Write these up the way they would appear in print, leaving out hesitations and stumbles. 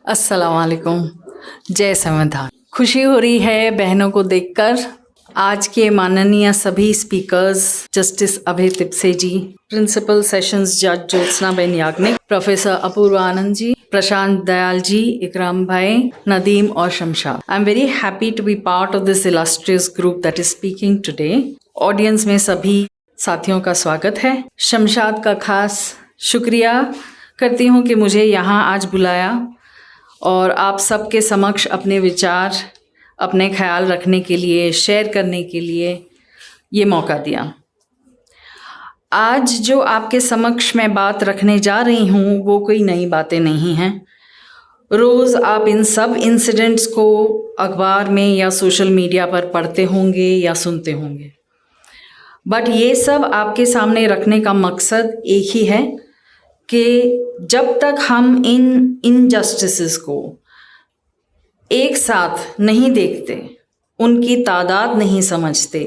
अस्सलाम वालेकुम। जय संविधान। खुशी हो रही है बहनों को देखकर। आज के माननीय सभी speakers, justice Abhay Tipse ji, principal sessions जज ज्योत्सनाबेन याग्निक, प्रोफेसर अपूर्वा आनंद जी, प्रशांत दयाल जी, इकराम भाई, नदीम और Shamshad. I am very happy to be part of this illustrious group that is speaking today. Audience में सभी साथियों का स्वागत है। शमशाद का खास शुक्रिया करती हूँ कि मुझे यहाँ आज बुलाया और आप सबके समक्ष अपने विचार, अपने ख्याल रखने के लिए, शेयर करने के लिए ये मौका दिया। आज जो आपके समक्ष मैं बात रखने जा रही हूँ वो कोई नई बातें नहीं हैं। रोज़ आप इन सब इंसिडेंट्स को अखबार में या सोशल मीडिया पर पढ़ते होंगे या सुनते होंगे, बट ये सब आपके सामने रखने का मकसद एक ही है कि जब तक हम इन इनजस्टिसेस को एक साथ नहीं देखते, उनकी तादाद नहीं समझते,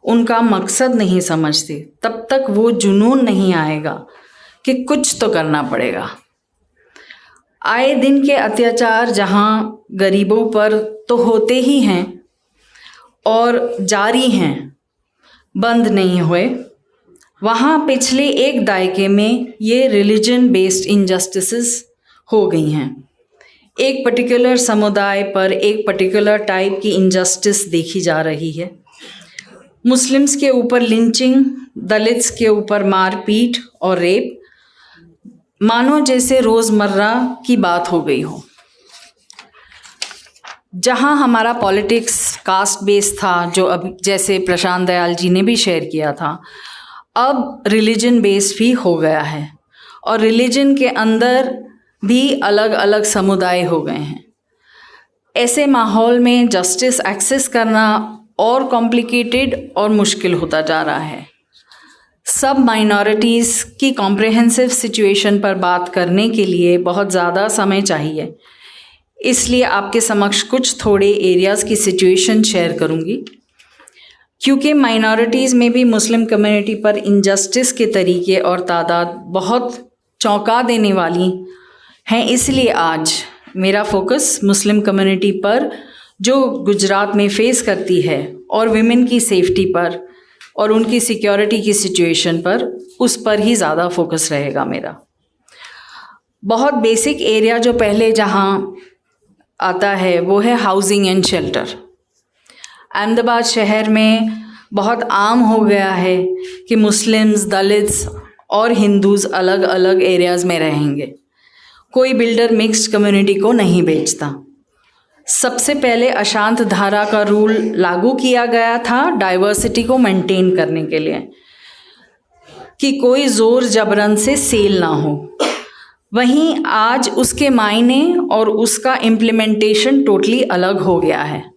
उनका मकसद नहीं समझते, तब तक वो जुनून नहीं आएगा कि कुछ तो करना पड़ेगा। आए दिन के अत्याचार जहाँ गरीबों पर तो होते ही हैं और जारी हैं, बंद नहीं हुए, वहाँ पिछले एक दायके में ये रिलीजन बेस्ड इनजस्टिसेस हो गई हैं। एक पर्टिकुलर समुदाय पर एक पर्टिकुलर टाइप की इनजस्टिस देखी जा रही है। मुस्लिम्स के ऊपर लिंचिंग, दलित्स के ऊपर मारपीट और रेप, मानो जैसे रोज़मर्रा की बात हो गई हो। जहाँ हमारा पॉलिटिक्स कास्ट बेस्ड था, जो अब जैसे प्रशांत दयाल जी ने भी शेयर किया था, अब रिलीजन बेस्ड भी हो गया है और रिलीजन के अंदर भी अलग अलग समुदाय हो गए हैं। ऐसे माहौल में जस्टिस एक्सेस करना और कॉम्प्लिकेटेड और मुश्किल होता जा रहा है। सब माइनॉरिटीज़ की कॉम्प्रिहेंसिव सिचुएशन पर बात करने के लिए बहुत ज़्यादा समय चाहिए, इसलिए आपके समक्ष कुछ थोड़े एरियाज़ की सिचुएशन शेयर करूँगी। क्योंकि माइनॉरिटीज़ में भी मुस्लिम कम्युनिटी पर इनजस्टिस के तरीके और तादाद बहुत चौंका देने वाली हैं, इसलिए आज मेरा फोकस मुस्लिम कम्युनिटी पर जो गुजरात में फेस करती है और विमेन की सेफ्टी पर और उनकी सिक्योरिटी की सिचुएशन पर, उस पर ही ज़्यादा फोकस रहेगा मेरा। बहुत बेसिक एरिया जो पहले जहाँ आता है वो है हाउसिंग एंड शेल्टर। अहमदाबाद शहर में बहुत आम हो गया है कि मुस्लिम्स, दलित्स और हिंदूज़ अलग अलग एरियाज़ में रहेंगे। कोई बिल्डर मिक्स्ड कम्युनिटी को नहीं बेचता। सबसे पहले अशांत धारा का रूल लागू किया गया था डाइवर्सिटी को मेंटेन करने के लिए, कि कोई ज़ोर जबरन से सेल ना हो। वहीं आज उसके मायने और उसका इम्प्लीमेंटेशन टोटली अलग हो गया है।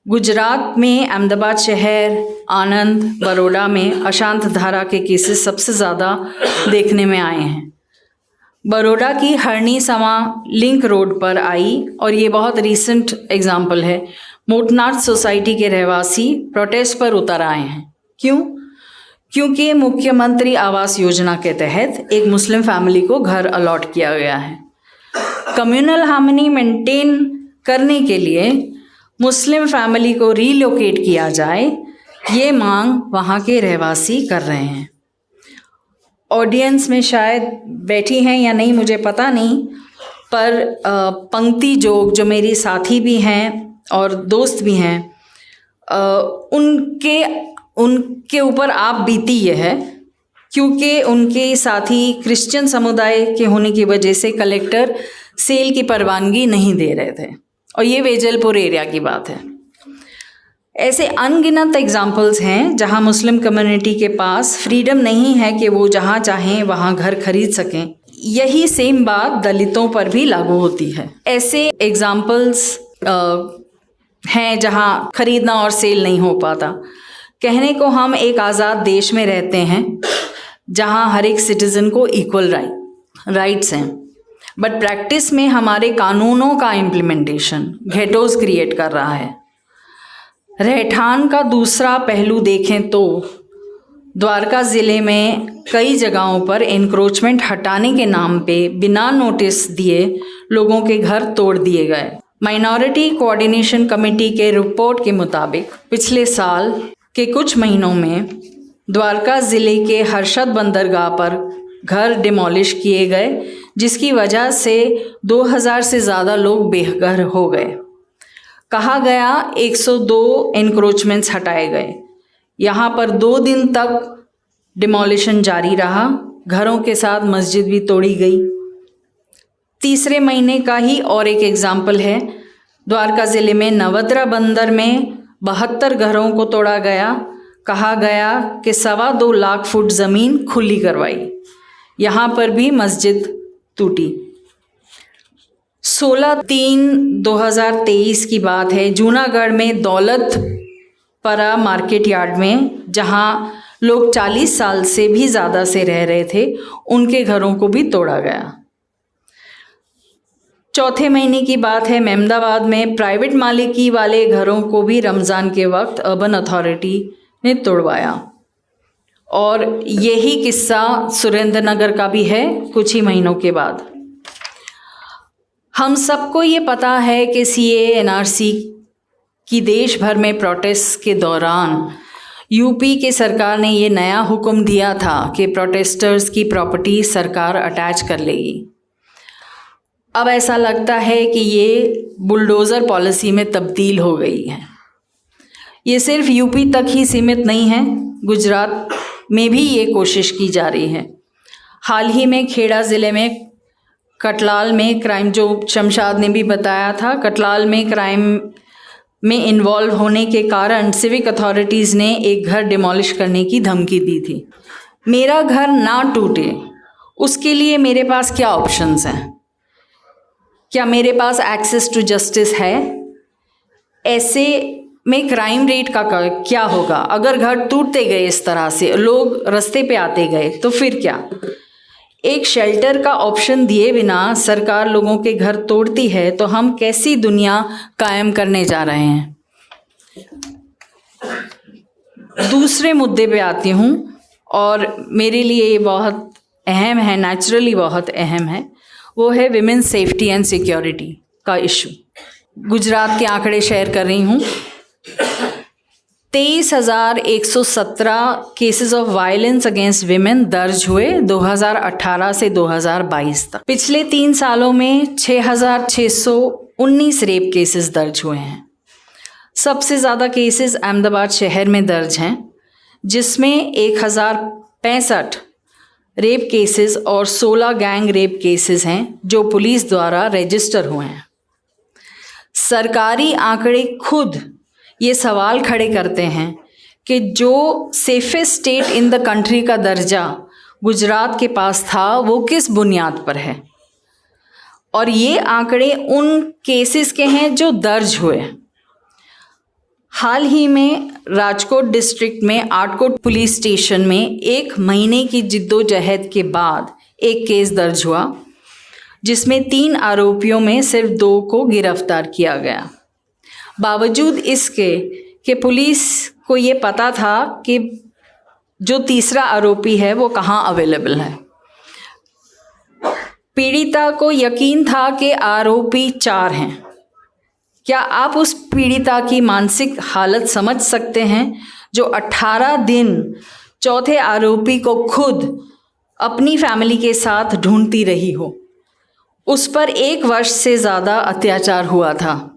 गुजरात में अहमदाबाद शहर, आनंद, बड़ौदा में अशांत धारा के केसेस सबसे ज़्यादा देखने में आए हैं। बड़ौदा की हरणी समा लिंक रोड पर आई और ये बहुत रीसेंट एग्जाम्पल है। मोटनाथ सोसाइटी के रहवासी प्रोटेस्ट पर उतर आए हैं। क्यों? क्योंकि मुख्यमंत्री आवास योजना के तहत एक मुस्लिम फैमिली को घर अलॉट किया गया है। कम्युनल हार्मनी मेंटेन करने के लिए मुस्लिम फैमिली को रीलोकेट किया जाए, ये मांग वहाँ के रहवासी कर रहे हैं। ऑडियंस में शायद बैठी हैं या नहीं मुझे पता नहीं, पर पंक्ति जोग जो मेरी साथी भी हैं और दोस्त भी हैं, उनके ऊपर आप बीती ये है, क्योंकि उनके साथी क्रिश्चियन समुदाय के होने की वजह से कलेक्टर सेल की परवानगी नहीं दे रहे थे, और ये वेजलपुर एरिया की बात है। ऐसे अनगिनत एग्जाम्पल्स हैं जहां मुस्लिम कम्युनिटी के पास फ्रीडम नहीं है कि वो जहां चाहें वहां घर खरीद सकें। यही सेम बात दलितों पर भी लागू होती है। ऐसे एग्जाम्पल्स हैं जहां खरीदना और सेल नहीं हो पाता। कहने को हम एक आज़ाद देश में रहते हैं जहां हर एक सिटीज़न को इक्वल राइट्स हैं, बट प्रैक्टिस में हमारे कानूनों का इम्प्लीमेंटेशन घेटोज क्रिएट कर रहा है। रहठान का दूसरा पहलू देखें तो द्वारका ज़िले में कई जगहों पर एनक्रोचमेंट हटाने के नाम पे बिना नोटिस दिए लोगों के घर तोड़ दिए गए। माइनॉरिटी कोऑर्डिनेशन कमेटी के रिपोर्ट के मुताबिक पिछले साल के कुछ महीनों में द्वारका ज़िले के हर्षद बंदरगाह पर घर डिमोलिश किए गए, जिसकी वजह से 2000 से ज़्यादा लोग बेघर हो गए। कहा गया 102 एनक्रोचमेंट्स हटाए गए। यहाँ पर 2 दिन तक डिमोलिशन जारी रहा। घरों के साथ मस्जिद भी तोड़ी गई। तीसरे महीने का ही और एक एग्जाम्पल है, द्वारका ज़िले में नवद्रा बंदर में 72 घरों को तोड़ा गया। कहा गया कि 2.25 लाख फुट ज़मीन खुली करवाई। यहाँ पर भी मस्जिद टूटी। 16/3/2023 की बात है, जूनागढ़ में दौलतपरा मार्केट यार्ड में, जहाँ लोग 40 साल से भी ज़्यादा से रह रहे थे, उनके घरों को भी तोड़ा गया। चौथे महीने की बात है, मेहमदाबाद में प्राइवेट मालिकी वाले घरों को भी रमज़ान के वक्त अर्बन अथॉरिटी ने तोड़वाया। और यही किस्सा सुरेंद्रनगर का भी है कुछ ही महीनों के बाद। हम सबको ये पता है कि CAA NRC की देश भर में प्रोटेस्ट के दौरान यूपी के सरकार ने ये नया हुक्म दिया था कि प्रोटेस्टर्स की प्रॉपर्टी सरकार अटैच कर लेगी। अब ऐसा लगता है कि ये बुलडोज़र पॉलिसी में तब्दील हो गई है। ये सिर्फ यूपी तक ही सीमित नहीं है, गुजरात में भी ये कोशिश की जा रही है। हाल ही में खेड़ा ज़िले में कटलाल में क्राइम, जो शमशाद ने भी बताया था, कटलाल में क्राइम में इन्वॉल्व होने के कारण सिविक अथॉरिटीज़ ने एक घर डिमोलिश करने की धमकी दी थी। मेरा घर ना टूटे उसके लिए मेरे पास क्या ऑप्शंस हैं? क्या मेरे पास एक्सेस टू जस्टिस है? ऐसे में क्राइम रेट का क्या होगा? अगर घर टूटते गए, इस तरह से लोग रास्ते पे आते गए, तो फिर क्या? एक शेल्टर का ऑप्शन दिए बिना सरकार लोगों के घर तोड़ती है, तो हम कैसी दुनिया कायम करने जा रहे हैं? दूसरे मुद्दे पे आती हूँ, और मेरे लिए ये बहुत अहम है, नेचुरली बहुत अहम है। वो है विमेन सेफ्टी एंड सिक्योरिटी का इशू। गुजरात के आंकड़े शेयर कर रही हूँ। 23,117 cases of violence against women दर्ज हुए 2018 से 2022 तक। पिछले 3 सालों में 6,619 रेप केसेस दर्ज हुए हैं। सबसे ज़्यादा केसेस अहमदाबाद शहर में दर्ज हैं, जिसमें 1065 रेप केसेस और 16 गैंग रेप केसेस हैं जो पुलिस द्वारा रजिस्टर हुए हैं। सरकारी आंकड़े खुद ये सवाल खड़े करते हैं कि जो safest state in the country का दर्जा गुजरात के पास था, वो किस बुनियाद पर है। और ये आंकड़े उन केसेस के हैं जो दर्ज हुए। हाल ही में राजकोट डिस्ट्रिक्ट में आटकोट पुलिस स्टेशन में 1 महीने की जिद्दोजहद के बाद एक केस दर्ज हुआ, जिसमें 3 आरोपियों में सिर्फ 2 को गिरफ्तार किया गया। बावजूद इसके कि पुलिस को ये पता था कि जो तीसरा आरोपी है वो कहाँ अवेलेबल है। पीड़िता को यकीन था कि आरोपी 4 हैं। क्या आप उस पीड़िता की मानसिक हालत समझ सकते हैं जो 18 दिन चौथे आरोपी को खुद अपनी फैमिली के साथ ढूंढती रही हो? उस पर 1 वर्ष से ज़्यादा अत्याचार हुआ था।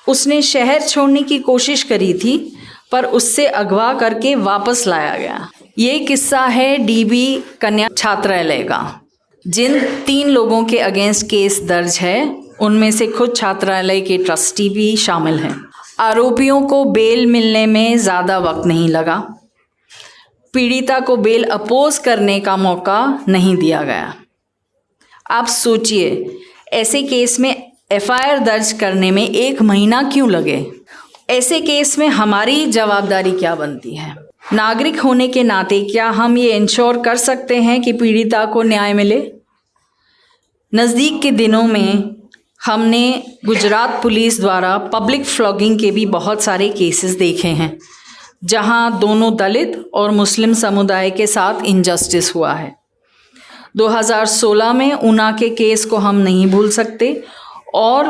उसने शहर छोड़ने की कोशिश करी थी, पर उससे अगवा करके वापस लाया गया। ये किस्सा है DB कन्या छात्रालय का। जिन 3 लोगों के अगेंस्ट केस दर्ज है, उनमें से खुद छात्रालय के ट्रस्टी भी शामिल हैं। आरोपियों को बेल मिलने में ज़्यादा वक्त नहीं लगा। पीड़िता को बेल अपोज करने का मौका नहीं दिया गया। आप सोचिए, ऐसे केस में FIR दर्ज करने में 1 महीना क्यों लगे? ऐसे केस में हमारी जवाबदारी क्या बनती है? नागरिक होने के नाते क्या हम ये इंश्योर कर सकते हैं कि पीड़िता को न्याय मिले? नज़दीक के दिनों में हमने गुजरात पुलिस द्वारा पब्लिक फ्लॉगिंग के भी बहुत सारे केसेस देखे हैं। जहां दोनों दलित और मुस्लिम समुदाय के साथ इनजस्टिस हुआ है। 2016 में ऊना के केस को हम नहीं भूल सकते और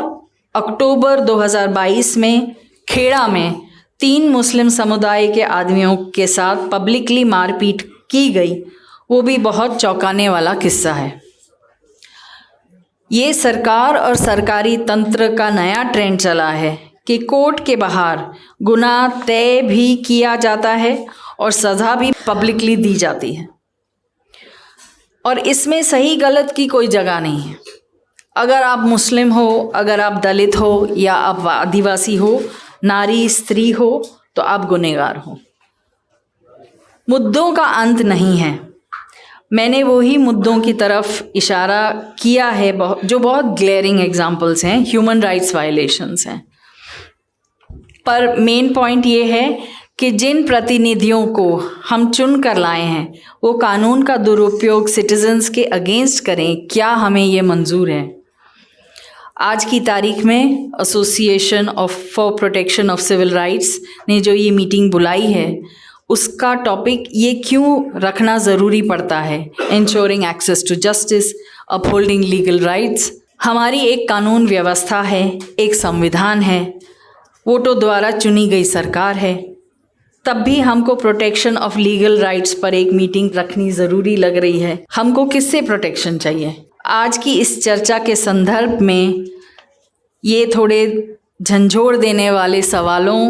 अक्टूबर 2022 में खेड़ा में 3 मुस्लिम समुदाय के आदमियों के साथ पब्लिकली मारपीट की गई, वो भी बहुत चौंकाने वाला किस्सा है। ये सरकार और सरकारी तंत्र का नया ट्रेंड चला है कि कोर्ट के बाहर गुनाह तय भी किया जाता है और सज़ा भी पब्लिकली दी जाती है और इसमें सही गलत की कोई जगह नहीं है। अगर आप मुस्लिम हो, अगर आप दलित हो या आप आदिवासी हो, नारी स्त्री हो, तो आप गुनहगार हो। मुद्दों का अंत नहीं है। मैंने वही मुद्दों की तरफ इशारा किया है जो बहुत ग्लेयरिंग एग्जाम्पल्स हैं, ह्यूमन राइट्स वायलेशंस हैं। पर मेन पॉइंट ये है कि जिन प्रतिनिधियों को हम चुन कर लाए हैं वो कानून का दुरुपयोग सिटीजन्स के अगेंस्ट करें, क्या हमें ये मंजूर है? आज की तारीख में association for protection of civil rights ने जो ये मीटिंग बुलाई है उसका टॉपिक ये क्यों रखना ज़रूरी पड़ता है, ensuring access to justice, upholding legal rights. हमारी एक कानून व्यवस्था है, एक संविधान है, वोटों द्वारा चुनी गई सरकार है, तब भी हमको प्रोटेक्शन ऑफ लीगल राइट्स पर एक मीटिंग रखनी ज़रूरी लग रही है। हमको किससे प्रोटेक्शन चाहिए? आज की इस चर्चा के संदर्भ में ये थोड़े झंझोड़ देने वाले सवालों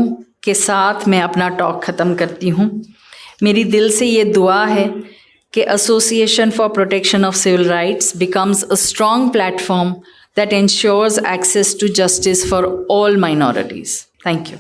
के साथ मैं अपना टॉक ख़त्म करती हूँ। मेरी दिल से ये दुआ है कि association for protection of civil rights becomes a strong platform that ensures access to justice for all minorities. Thank you.